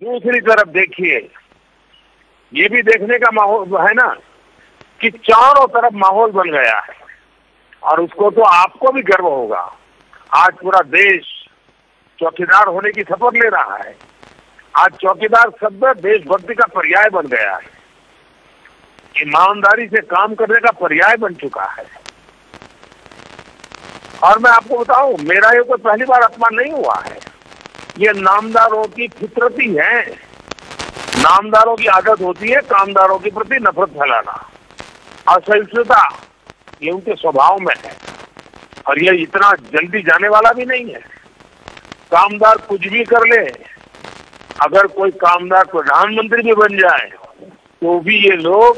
दूसरी तरफ देखिए, ये भी देखने का माहौल है ना कि चारों तरफ माहौल बन गया है, और उसको तो आपको भी गर्व होगा। आज पूरा देश चौकीदार होने की शपथ ले रहा है। आज चौकीदार शब्द देशभक्ति का पर्याय बन गया है, ईमानदारी से काम करने का पर्याय बन चुका है। और मैं आपको बताऊं, मेरा ये कोई पहली बार अपमान नहीं हुआ है। ये नामदारों की फितरती है, नामदारों की आदत होती है कामदारों के प्रति नफरत फैलाना, असहिष्णुता, ये उनके स्वभाव में है, और ये इतना जल्दी जाने वाला भी नहीं है। कामदार कुछ भी कर ले, अगर कोई कामदार प्रधानमंत्री भी बन जाए तो भी ये लोग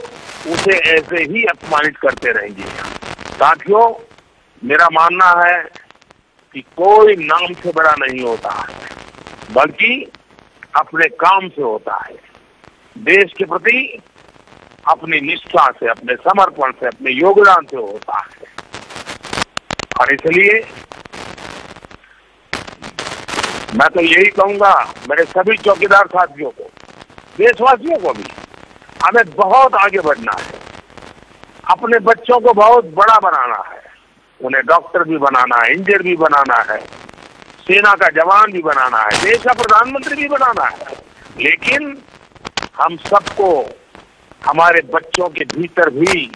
उसे ऐसे ही अपमानित करते रहेंगे। साथियों, मेरा मानना है कि कोई नाम से बड़ा नहीं होता है, बल्कि अपने काम से होता है। देश के प्रति अपनी निष्ठा से, अपने समर्पण से, अपने योगदान से होता है। और इसलिए मैं तो यही कहूंगा मेरे सभी चौकीदार साथियों को, देशवासियों को भी, हमें बहुत आगे बढ़ना है। अपने बच्चों को बहुत बड़ा बनाना है, उन्हें डॉक्टर भी बनाना है, इंजीनियर भी बनाना है, सेना का जवान भी बनाना है, देश का प्रधानमंत्री भी बनाना है। लेकिन हम सबको हमारे बच्चों के भीतर भी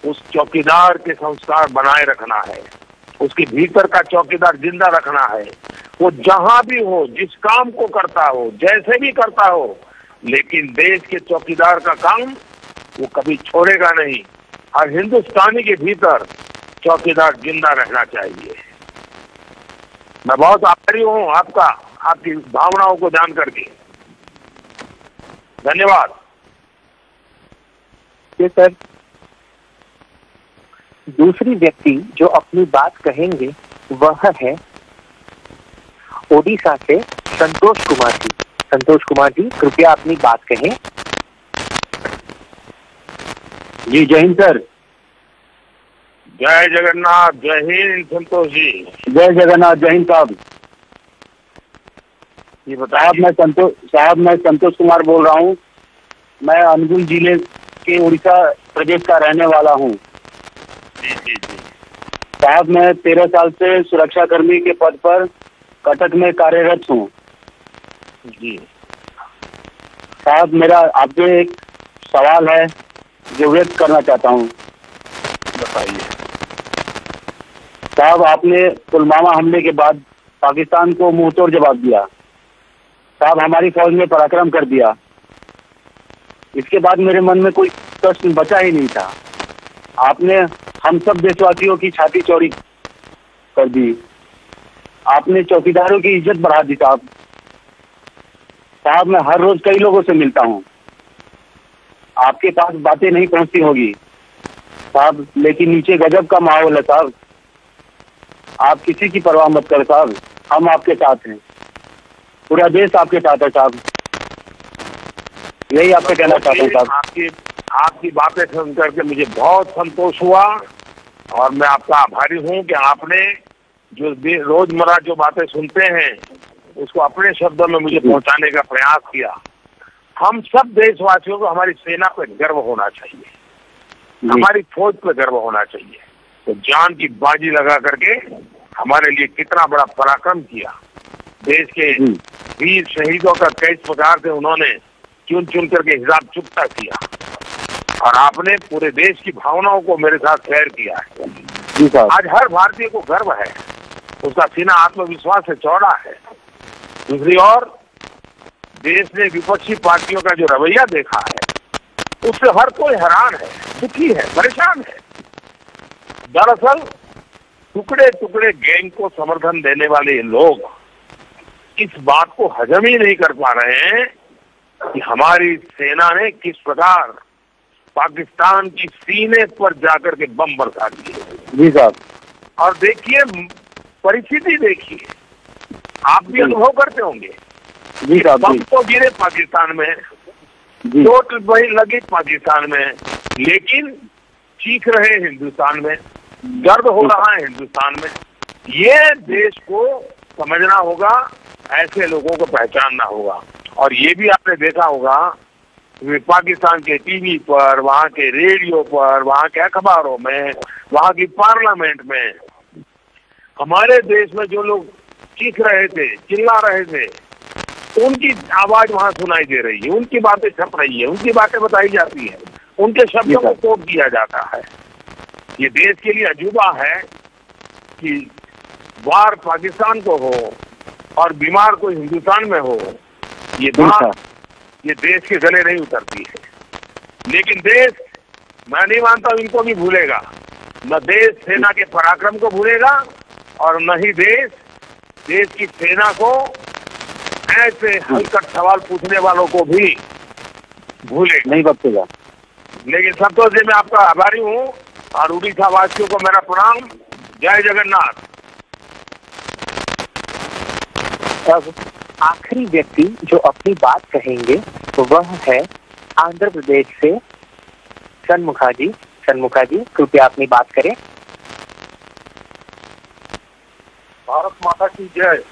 उस चौकीदार के संस्कार बनाए रखना है, उसके भीतर का चौकीदार जिंदा रखना है। वो जहां भी हो, जिस काम को करता हो, जैसे भी करता हो, लेकिन देश के चौकीदार का काम वो कभी छोड़ेगा नहीं। और हिंदुस्तानी के भीतर चौकीदार जिंदा रहना चाहिए। मैं बहुत आभारी हूं आपका, आपकी भावनाओं को जान करके। धन्यवाद। जी सर, दूसरी व्यक्ति जो अपनी बात कहेंगे वह है ओडिशा से संतोष कुमार जी। संतोष कुमार जी, कृपया अपनी बात कहें। जी जय हिंद सर। जय जगन्नाथ, जय हिंद संतोष जी। जय जगन्नाथ, जय हिंद साहब। ये बताइए। मैं संतोष कुमार बोल रहा हूँ। मैं अनुगुल जिले के उड़ीसा प्रदेश का रहने वाला हूँ। जी जी जी। साहब, मैं 13 साल से सुरक्षा कर्मी के पद पर कटक में कार्यरत हूँ। जी साहब, मेरा आपसे एक सवाल है जो व्यक्त करना चाहता हूँ। बताइए। साहब, आपने पुलवामा हमले के बाद पाकिस्तान को मुंहतोड़ जवाब दिया। साहब, हमारी फौज ने पराक्रम कर दिया। इसके बाद मेरे मन में कोई प्रश्न बचा ही नहीं था। आपने हम सब देशवासियों की छाती चौड़ी कर दी। आपने चौकीदारों की इज्जत बढ़ा दी। साहब, मैं हर रोज कई लोगों से मिलता हूँ। आपके पास बातें नहीं पहुंचती होगी साहब, लेकिन नीचे गजब का माहौल है साहब। आप किसी की परवाह मत करें साहब, हम आपके साथ हैं। पूरा देश आपके साथ है साहब। यही आपसे कहना चाहता हूँ साहब। आपकी बातें सुन करके मुझे बहुत संतोष हुआ, और मैं आपका आभारी हूँ कि आपने जो रोजमर्रा जो बातें सुनते हैं उसको अपने शब्दों में मुझे पहुंचाने का प्रयास किया। हम सब देशवासियों को हमारी सेना पर गर्व होना चाहिए, हमारी फौज पर गर्व होना चाहिए। तो जान की बाजी लगा करके हमारे लिए कितना बड़ा पराक्रम किया। देश के वीर शहीदों का किस प्रकार से उन्होंने चुन चुन करके हिसाब चुकता किया, और आपने पूरे देश की भावनाओं को मेरे साथ शेयर किया है। आज हर भारतीय को गर्व है, उसका सीना आत्मविश्वास से चौड़ा है। दूसरी ओर देश ने विपक्षी पार्टियों का जो रवैया देखा है उससे हर कोई हैरान है, दुखी है, परेशान है। दरअसल टुकड़े टुकड़े गैंग को समर्थन देने वाले ये लोग इस बात को हजम ही नहीं कर पा रहे हैं कि हमारी सेना ने किस प्रकार पाकिस्तान की सीने पर जाकर के बम बरसा दिए। जी साहब। और देखिए, परिस्थिति देखिए, आप भी अनुभव करते होंगे। जी साहब। बम तो गिरे पाकिस्तान में, चोट वही लगी पाकिस्तान में, लेकिन चीख रहे हिंदुस्तान में, दर्द हो रहा है हिंदुस्तान में। ये देश को समझना होगा, ऐसे लोगों को पहचानना होगा। और ये भी आपने देखा होगा कि पाकिस्तान के टीवी पर, वहाँ के रेडियो पर, वहाँ के अखबारों में, वहाँ की पार्लियामेंट में हमारे देश में जो लोग चीख रहे थे, चिल्ला रहे थे, उनकी आवाज वहाँ सुनाई दे रही है, उनकी बातें छप रही है, उनकी बातें बताई जाती है, उनके शब्दों को कोट किया जाता है। ये देश के लिए अजूबा है कि वार पाकिस्तान को हो और बीमार कोई हिंदुस्तान में हो, ये बात ये देश के गले नहीं उतरती है। लेकिन देश, मैं नहीं मानता इनको भी भूलेगा, न देश सेना के पराक्रम को भूलेगा और न ही देश की सेना को ऐसे हलकट सवाल पूछने वालों को भी भूलेगा नहीं बख्शेगा। लेकिन संतोष जी, मैं आपका आभारी हूँ और उड़ीसा वासियों को मेरा प्रणाम। जय जगन्नाथ। अब आखिरी व्यक्ति जो अपनी बात कहेंगे तो वह है आंध्र प्रदेश से षणमुखा जी। षणमुखा जी, कृपया अपनी बात करें। भारत माता की जय।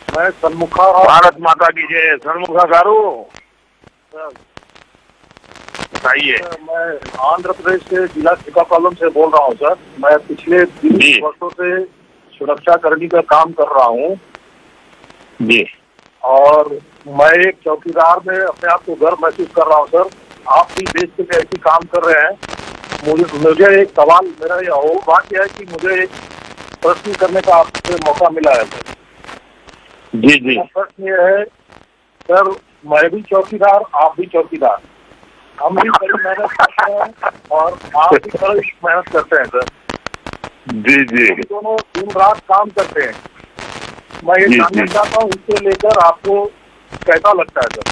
मैं षणमुखा। भारत माता की जय। षणमुखा गारू बताइए। मैं आंध्र प्रदेश से जिला श्रीकाकुलम से बोल रहा हूँ सर। मैं पिछले 20 वर्षों से सुरक्षा कर्मी का काम कर रहा हूँ जी, और मैं एक चौकीदार में अपने आप को गर्व महसूस कर रहा हूँ सर। आप भी देश के लिए ऐसी काम कर रहे हैं। मुझे एक सवाल, मेरा यह बात यह है कि मुझे एक प्रश्न करने का आपसे मौका मिला है सर। जी जी। प्रश्न ये है सर, मैं भी चौकीदार, आप भी चौकीदार, हम भी बड़ी मेहनत करते हैं और आप भी बड़ी मेहनत करते हैं सर। जी जी। हम दोनों दिन रात काम करते हैं। मैं ये जानना चाहता हूँ, इससे लेकर आपको कैसा लगता है सर?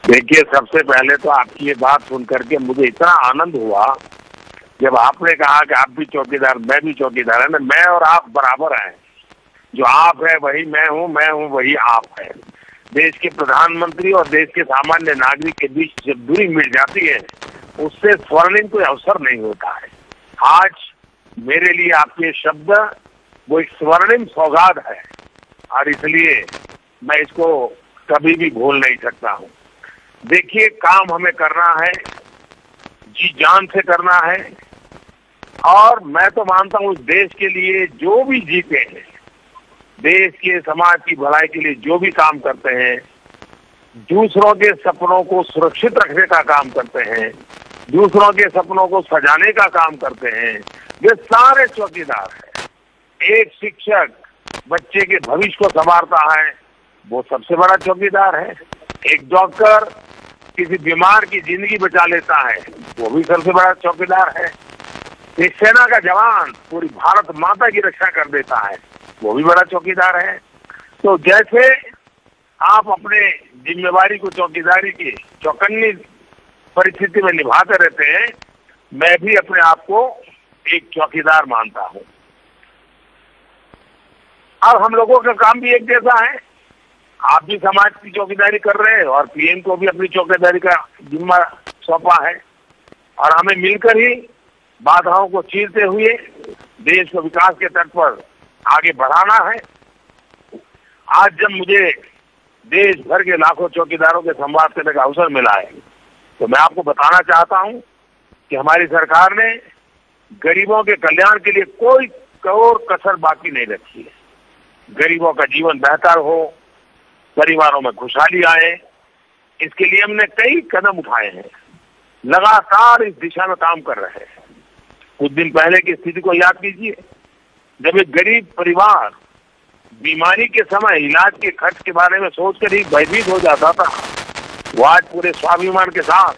देखिए, सबसे पहले तो आपकी ये बात सुन करके मुझे इतना आनंद हुआ जब आपने कहा कि आप भी चौकीदार, मैं भी चौकीदार है ना। मैं और आप बराबर हैं। जो आप है वही मैं हूँ वही आप है। देश के प्रधानमंत्री और देश के सामान्य नागरिक के बीच जब दूरी मिट जाती है, उससे स्वर्णिम कोई अवसर नहीं होता है। आज मेरे लिए आपके शब्द वो एक स्वर्णिम सौगात है और इसलिए मैं इसको कभी भी भूल नहीं सकता हूँ। देखिए, काम हमें करना है, जी जान से करना है और मैं तो मानता हूँ देश के लिए जो भी जीते हैं, देश के समाज की भलाई के लिए जो भी काम करते हैं, दूसरों के सपनों को सुरक्षित रखने का काम करते हैं, दूसरों के सपनों को सजाने का काम करते हैं, वे सारे चौकीदार हैं। एक शिक्षक बच्चे के भविष्य को संवारता है, वो सबसे बड़ा चौकीदार है। एक डॉक्टर किसी बीमार की जिंदगी बचा लेता है, वो भी सबसे बड़ा चौकीदार है। एक सेना का जवान पूरी भारत माता की रक्षा कर देता है, वो भी बड़ा चौकीदार है। तो जैसे आप अपने जिम्मेवारी को चौकीदारी की चौकन्नी परिस्थिति में निभाते रहते हैं, मैं भी अपने आप को एक चौकीदार मानता हूँ। अब हम लोगों का काम भी एक जैसा है। आप भी समाज की चौकीदारी कर रहे हैं और पीएम को भी अपनी चौकीदारी का जिम्मा सौंपा है और हमें मिलकर ही बाधाओं को चीरते हुए देश को विकास के तट पर आगे बढ़ाना है। आज जब मुझे देश भर के लाखों चौकीदारों के संवाद करने का अवसर मिला है, तो मैं आपको बताना चाहता हूं कि हमारी सरकार ने गरीबों के कल्याण के लिए कोई और कसर बाकी नहीं रखी है। गरीबों का जीवन बेहतर हो, परिवारों में खुशहाली आए, इसके लिए हमने कई कदम उठाए हैं। लगातार इस दिशा में काम कर रहे हैं। कुछ दिन पहले की स्थिति को याद कीजिए, जब एक गरीब परिवार बीमारी के समय इलाज के खर्च के बारे में सोचकर ही भयभीत हो जाता था, वो आज पूरे स्वाभिमान के साथ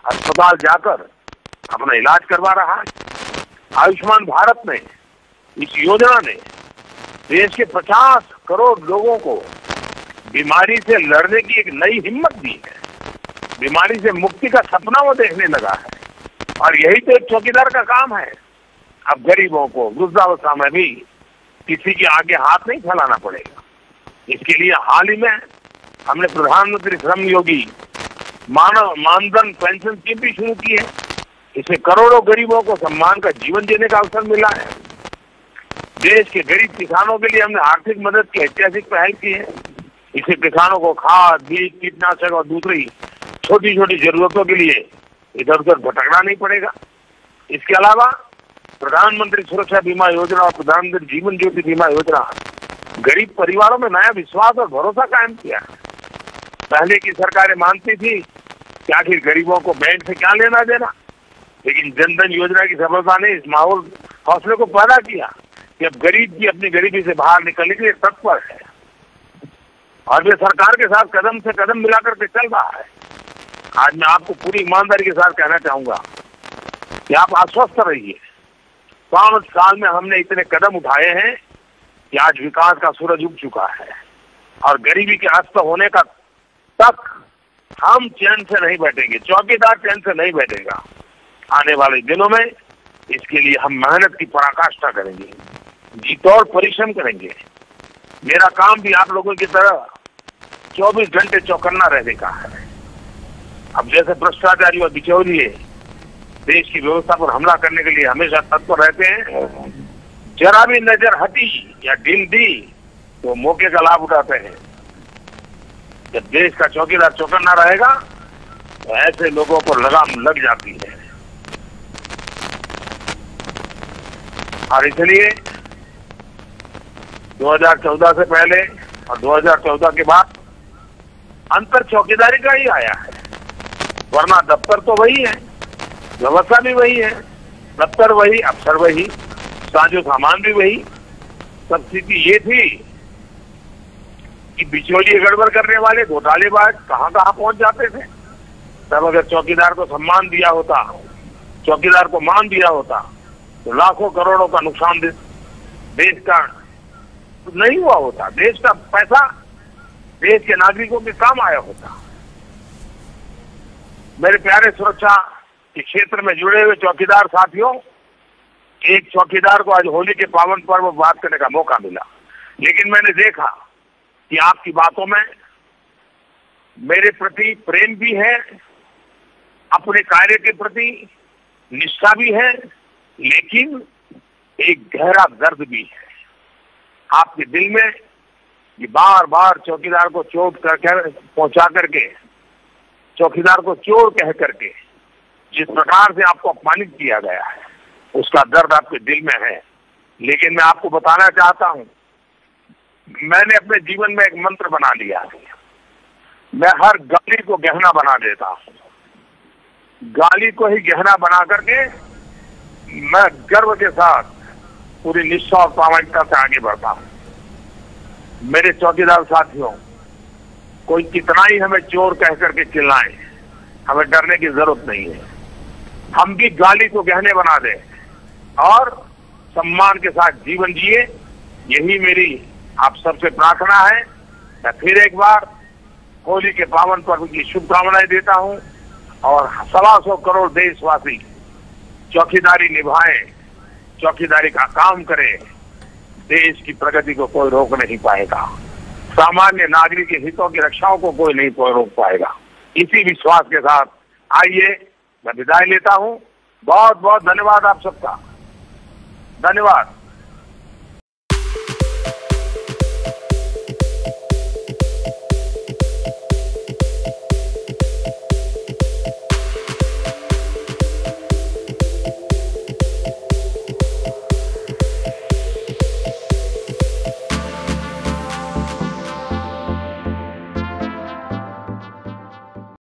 अस्पताल जाकर अपना इलाज करवा रहा है। आयुष्मान भारत ने, इस योजना ने देश के 50 करोड़ लोगों को बीमारी से लड़ने की एक नई हिम्मत दी है। बीमारी से मुक्ति का सपना वो देखने लगा है और यही तो एक चौकीदार का काम है। अब गरीबों को वृद्धावस्था में भी किसी के आगे हाथ नहीं फैलाना पड़ेगा। इसके लिए हाल ही में हमने प्रधानमंत्री श्रम योगी मानधन पेंशन स्कीम भी शुरू की है। इससे करोड़ों गरीबों को सम्मान का जीवन जीने का अवसर मिला है। देश के गरीब किसानों के लिए हमने आर्थिक मदद की ऐतिहासिक पहल की है। इससे किसानों को खाद, बीज, कीटनाशक और दूसरी छोटी छोटी जरूरतों के लिए इधर उधर भटकना नहीं पड़ेगा। इसके अलावा प्रधानमंत्री सुरक्षा बीमा योजना और प्रधानमंत्री जीवन ज्योति बीमा योजना गरीब परिवारों में नया विश्वास और भरोसा कायम किया। पहले की सरकारें मानती थी कि आखिर गरीबों को बैंक से क्या लेना देना, लेकिन जन धन योजना की सफलता ने इस माहौल हौसले को पैदा किया कि अब गरीब भी अपनी गरीबी से बाहर निकलने के लिए तत्पर है और वे सरकार के साथ कदम से कदम मिलाकर के चल रहा है। आज मैं आपको पूरी ईमानदारी के साथ कहना चाहूंगा कि आप आश्वस्त रहिए। 5 साल में हमने इतने कदम उठाए हैं कि आज विकास का सूरज उग चुका है और गरीबी के अस्त होने का तक हम चैन से नहीं बैठेंगे, चौकीदार चैन से नहीं बैठेगा। आने वाले दिनों में इसके लिए हम मेहनत की पराकाष्ठा करेंगे, जी तोड़ परिश्रम करेंगे। मेरा काम भी आप लोगों की तरह 24 घंटे चौकन्ना रहने का है। अब जैसे भ्रष्टाचारी और बिचौलिए देश की व्यवस्था पर हमला करने के लिए हमेशा तत्पर रहते हैं, जरा भी नजर हटी या ढील दी तो मौके का लाभ उठाते हैं। जब देश का चौकीदार चौकन्ना रहेगा तो ऐसे लोगों पर लगाम लग जाती है। और इसलिए 2014 से पहले और 2014 के बाद अंतर चौकीदारी का ही आया है, वरना दफ्तर तो वही है, व्यवस्था भी वही है, दफ्तर वही, अफसर वही, साजो सामान भी वही। सब स्थिति ये थी कि बिचौलिए गड़बड़ करने वाले घोटालेबाज कहां कहां पहुंच जाते थे। तब अगर चौकीदार को सम्मान दिया होता, चौकीदार को मान दिया होता तो लाखों करोड़ों का नुकसान देश का नहीं हुआ होता, देश का पैसा देश के नागरिकों के काम आया होता। मेरे प्यारे सुरक्षा के क्षेत्र में जुड़े हुए चौकीदार साथियों, एक चौकीदार को आज होली के पावन पर्व पर बात करने का मौका मिला, लेकिन मैंने देखा कि आपकी बातों में मेरे प्रति प्रेम भी है, अपने कार्य के प्रति निष्ठा भी है, लेकिन एक गहरा दर्द भी है। आपके दिल में ये बार बार चौकीदार को चोट कर पहुंचा करके, चौकीदार को चोर कह करके जिस प्रकार से आपको अपमानित किया गया है, उसका दर्द आपके दिल में है। लेकिन मैं आपको बताना चाहता हूं, मैंने अपने जीवन में एक मंत्र बना लिया है। मैं हर गाली को गहना बना देता हूं, गाली को ही गहना बना करके मैं गर्व के साथ पूरी निष्ठा और प्रामाणिकता से आगे बढ़ता हूं। मेरे चौकीदार साथियों, कोई कितना ही हमें चोर कह करके चिल्लाए, हमें डरने की जरूरत नहीं है। हम भी गाली को गहने बना दें और सम्मान के साथ जीवन जिए, यही मेरी आप सबसे प्रार्थना है। मैं फिर एक बार होली के पावन पर्व की शुभकामनाएं देता हूं और 125 करोड़ देशवासी चौकीदारी निभाएं, चौकीदारी का काम करें, देश की प्रगति को कोई रोक नहीं पाएगा, सामान्य नागरिक के हितों की रक्षाओं को कोई नहीं रोक पाएगा। इसी विश्वास के साथ आइए मैं विदाई लेता हूं। बहुत बहुत धन्यवाद आप सबका, धन्यवाद।